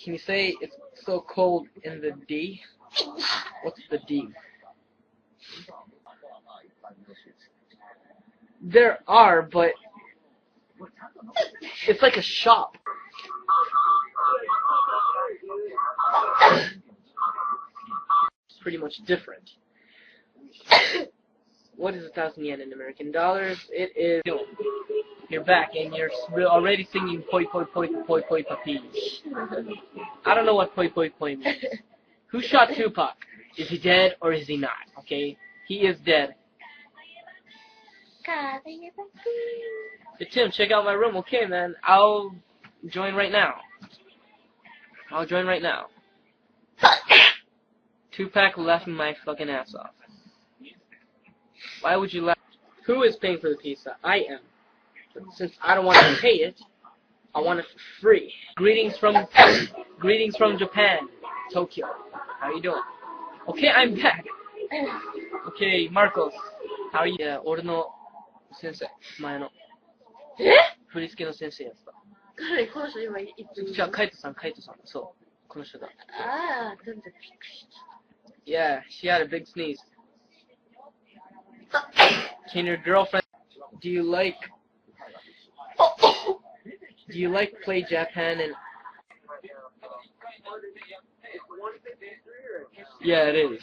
Can you say it's so cold in the D? What's the D? There are, but it's like a shop. It's pretty much different. What is 1,000 yen in American dollars? It is. You're back and you're already singing poi poi poi poi poi papi. I don't know what poi poi poi means. Who shot Tupac? Is he dead or is he not? Okay, he is dead. Hey, Tim, check out my room. Okay, man, I'll join right now. Tupac laughing my fucking ass off. Why would you laugh? Who is paying for the pizza? I am. But since I don't want to pay it, I want it for free. Greetings from Japan, Tokyo. How you doing? Okay, I'm back. Okay, Marcos. How are you? Yeah, 俺の先生、前の。振り付けの先生やった。誰この人今いつじゃあ、カイトさん、そう。この人だ。ああ、全然びっくりした。Yeah, she had a big sneeze. Can your girlfriend... Do you like play Japan and... Yeah, it is.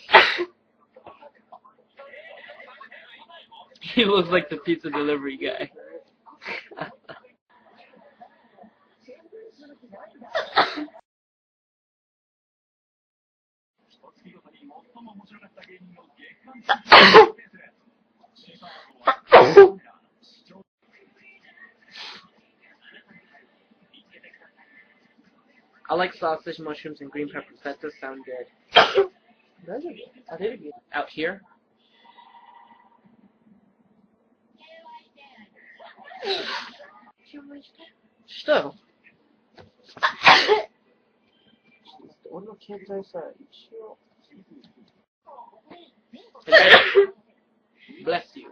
He looks like the pizza delivery guy. I like sausage, mushrooms, and green peppers. That does sound good. Out here? Что? Bless you.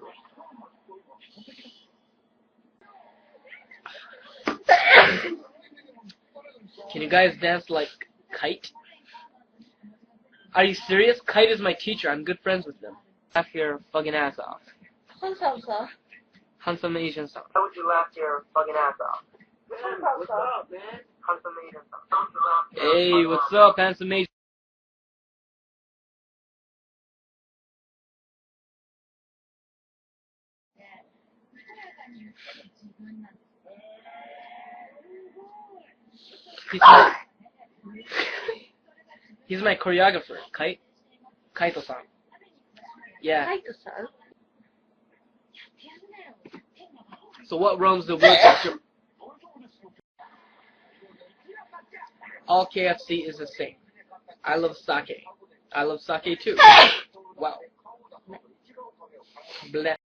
Can you guys dance like Kite? Are you serious? Kite is my teacher. I'm good friends with them. Laugh your fucking ass off. Handsome Asian son. Why would you laugh your fucking ass off? What's up, man? Handsome Asian son. Hey, what's up, handsome Asian? He's my choreographer, Kaito-san. Yeah. Kaito-san? So what roams the woods? All KFC is the same. I love sake. I love sake too. Wow. Bless.